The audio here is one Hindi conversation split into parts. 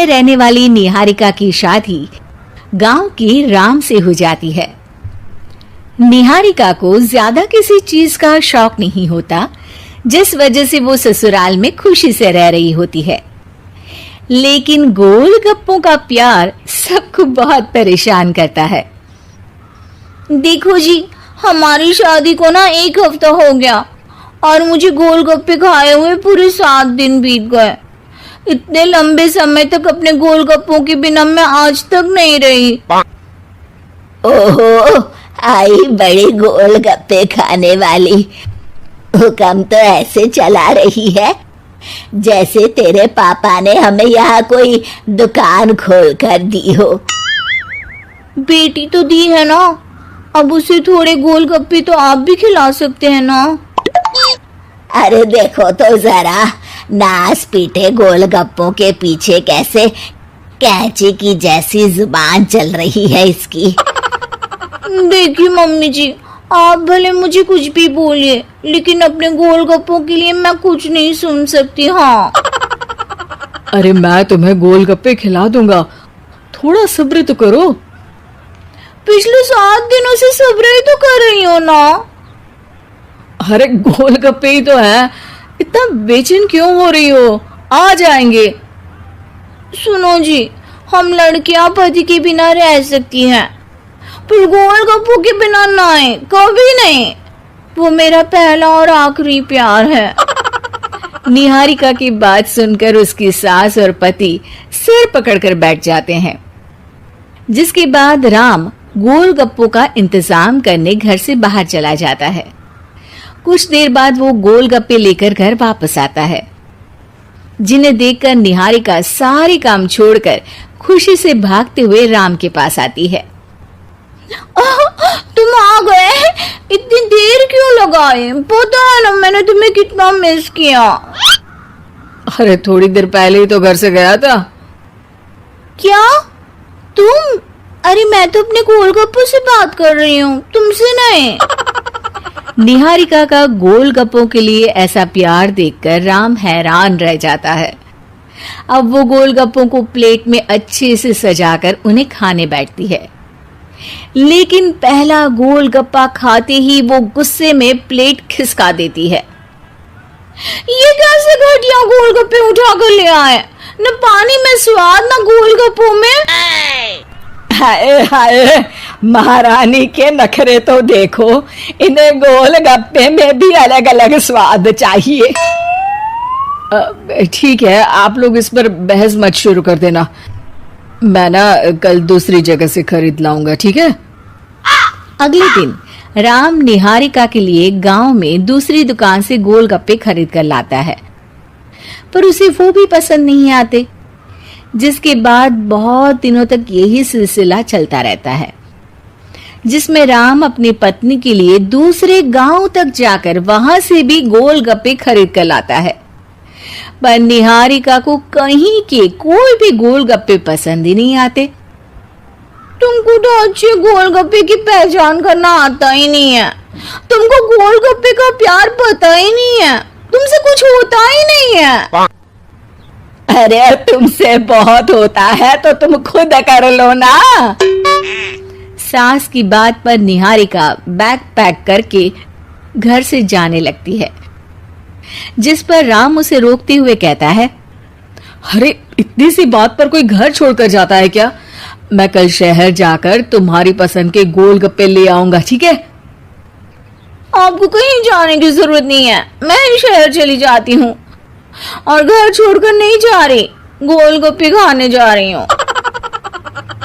में रहने वाली निहारिका की शादी गांव के राम से हो जाती है। निहारिका को ज्यादा किसी चीज का शौक नहीं होता, जिस वजह से वो ससुराल में खुशी से रह रही होती है। लेकिन गोलगप्पों का प्यार सबको बहुत परेशान करता है। देखो जी, हमारी शादी को ना 1 हफ्ता हो गया और मुझे गोलगप्पे खाए हुए पूरे 7 दिन बीत गए। इतने लंबे समय तक अपने गोलगप्पों के बिना मैं आज तक नहीं रही। ओहो, आई बड़ी गोलगप्पे खाने वाली। हुक्म तो ऐसे चला रही है जैसे तेरे पापा ने हमें यहाँ कोई दुकान खोल कर दी हो। बेटी तो दी है ना, अब उसे थोड़े गोलगप्पे तो आप भी खिला सकते हैं ना। अरे देखो तो जरा, नास पीटे गोलगप्पों के पीछे कैसे कैंची की जैसी जुबान चल रही है इसकी। देखिए मम्मी जी, आप भले मुझे कुछ भी बोलिए, लेकिन अपने गोलगप्पों के लिए मैं कुछ नहीं सुन सकती। हाँ, अरे मैं तुम्हें गोलगप्पे खिला दूंगा, थोड़ा सब्र तो करो। पिछले 7 दिनों से सब्र ही तो कर रही हो ना। अरे गोलगप्पे ही तो है, इतना बेचैन क्यों हो रही हो? आ जाएंगे। सुनो जी, हम लड़कियां पति के बिना रह सकती हैं, पर गोलगप्पों के बिना नहीं, कभी नहीं। वो मेरा पहला और आखिरी प्यार है। निहारिका की बात सुनकर उसकी सास और पति सिर पकड़कर बैठ जाते हैं। जिसके बाद राम गोलगप्पों का इंतजाम करने घर से बाहर चला जाता है। कुछ देर बाद वो गोलगप्पे लेकर घर वापस आता है, जिन्हें देखकर निहारिका सारे काम छोड़कर खुशी से भागते हुए राम के पास आती है। तुम आ गए? इतनी देर क्यों लगाए? पता है ना मैंने तुम्हें कितना मिस किया। अरे थोड़ी देर पहले ही तो घर से गया था। क्या तुम? अरे मैं तो अपने गोलगप्पों से बात कर रही हूँ, तुमसे नहीं। निहारिका का गोलगप्पों के लिए ऐसा प्यार देखकर राम हैरान रह जाता है। अब वो गोलगप्पों को प्लेट में अच्छे से सजाकर उन्हें खाने बैठती है, लेकिन पहला गोलगप्पा खाते ही वो गुस्से में प्लेट खिसका देती है। ये कैसे घटिया गोलगप्पे उठा कर ले आए? न पानी में स्वाद, न गोलगप्पों में। हाय हाय, महारानी के नखरे तो देखो, इन्हें गोलगप्पे में भी अलग अलग स्वाद चाहिए। ठीक है, आप लोग इस पर बहस मत शुरू कर देना, मैं ना कल दूसरी जगह से खरीद लाऊंगा, ठीक है? अगले दिन राम निहारिका के लिए गांव में दूसरी दुकान से गोलगप्पे खरीद कर लाता है, पर उसे वो भी पसंद नहीं आते। जिसके बाद बहुत दिनों तक यही सिलसिला चलता रहता है, जिसमें राम अपनी पत्नी के लिए दूसरे गांव तक जाकर वहां से भी गोलगप्पे खरीद कर लाता है। पर निहारिका को कहीं के कोई भी गोलगप्पे पसंद ही नहीं आते। तुमको तो अच्छे गोलगप्पे की पहचान करना आता ही नहीं है। तुमको गोलगप्पे का प्यार पता ही नहीं है, तुमसे कुछ होता ही नहीं है। अरे तुमसे बहुत होता है तो तुम खुद कर लो ना। सास की बात पर निहारिका बैग पैक करके घर से जाने लगती है, जिस पर राम उसे रोकते हुए कहता है, अरे इतनी सी बात पर कोई घर छोड़कर जाता है क्या? मैं कल शहर जाकर तुम्हारी पसंद के गोलगप्पे ले आऊंगा, ठीक है? आपको कहीं जाने की जरूरत नहीं है, मैं ही शहर चली जाती हूँ और घर छोड़कर नहीं जा रही, गोलगप्पे खाने जा रही हूँ।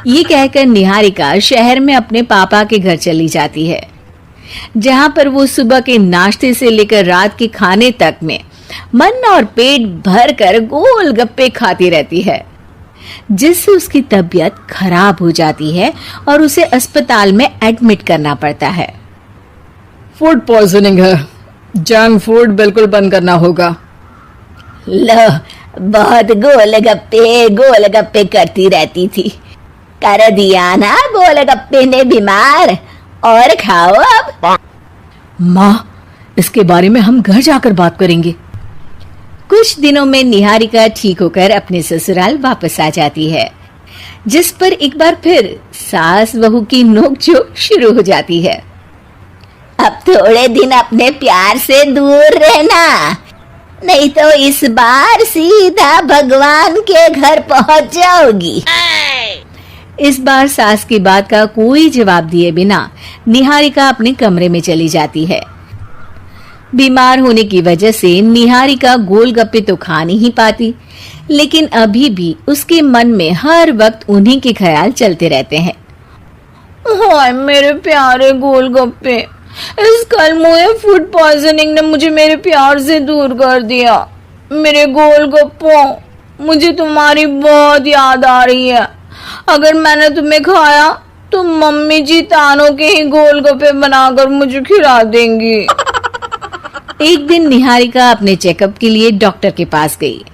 ये कहकर निहारिका शहर में अपने पापा के घर चली जाती है, जहां पर वो सुबह के नाश्ते से लेकर रात के खाने तक में मन और पेट भर कर गोलगप्पे खाती रहती है, जिससे उसकी तबीयत खराब हो जाती है और उसे अस्पताल में एडमिट करना पड़ता है। फूड पॉइजनिंग है, जंक फूड बिल्कुल बंद करना होगा। लो, बहुत गोलगप्पे गोलगप्पे करती रहती थी, कर दिया ना गोलगप्पे ने बीमार। और खाओ अब। माँ, इसके बारे में हम घर जाकर बात करेंगे। कुछ दिनों में निहारिका ठीक होकर अपने ससुराल वापस आ जाती है, जिस पर एक बार फिर सास बहू की नोकझोंक शुरू हो जाती है। अब थोड़े दिन अपने प्यार से दूर रहना, नहीं तो इस बार सीधा भगवान के घर पहुंच जाओगी। इस बार सास की बात का कोई जवाब दिए बिना निहारिका अपने कमरे में चली जाती है। बीमार होने की वजह से निहारिका गोलगप्पे तो खा नहीं पाती, लेकिन अभी भी उसके मन में हर वक्त उन्हीं के ख्याल चलते रहते हैं। हाय मेरे प्यारे गोलगप्पे, इस कल मुझे फूड पॉइजनिंग ने मुझे मेरे प्यार से दूर कर दिया। मेरे गोलगप्पों, मुझे तुम्हारी बहुत याद आ रही है। अगर मैंने तुम्हें खाया तो मम्मी जी तानों के ही गोलगप्पे बनाकर मुझे खिला देंगी। एक दिन निहारिका अपने चेकअप के लिए डॉक्टर के पास गई,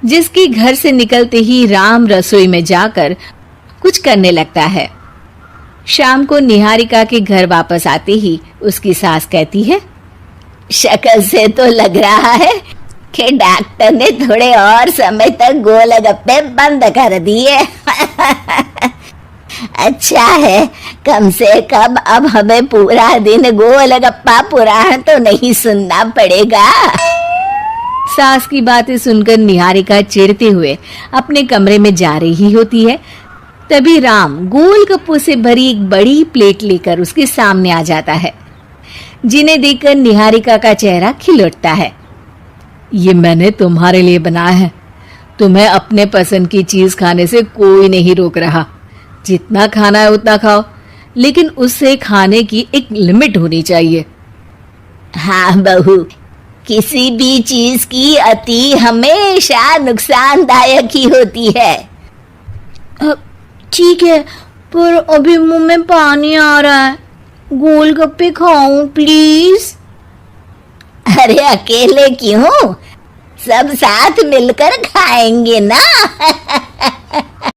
जिसके घर से निकलते ही राम रसोई में जाकर कुछ करने लगता है। शाम को निहारिका के घर वापस आते ही उसकी सास कहती है, शक्ल से तो लग रहा है कि डॉक्टर ने थोड़े और समय तक गोलगप्पे बंद कर दिए। अच्छा है, कम से कम अब हमें पूरा दिन गोलगप्पा पुराण तो नहीं सुनना पड़ेगा। सास की बातें सुनकर निहारिका चिढ़ते हुए अपने कमरे में जा रही होती है। तभी राम गोलगप्पों से भरी एक बड़ी प्लेट लेकर उसके सामने आ जाता है, जिन्हें देखकर निहारिका का चेहरा खिल उठता है। ये मैंने तुम्हारे लिए बनाया है। तुम्हें अपने पसंद की चीज खाने से कोई नहीं रोक रहा। जितना खाना है उतना खाओ, लेकिन उससे खाने की एक लिमिट होनी चाहिए। हाँ बहू, किसी भी चीज की अति हमेशा नुकसानदायक ही होती है। ठीक है, पर अभी मुंह में पानी आ रहा है। गोलगप्पे खाऊं प्लीज? अरे अकेले क्यों, सब साथ मिलकर खाएंगे ना।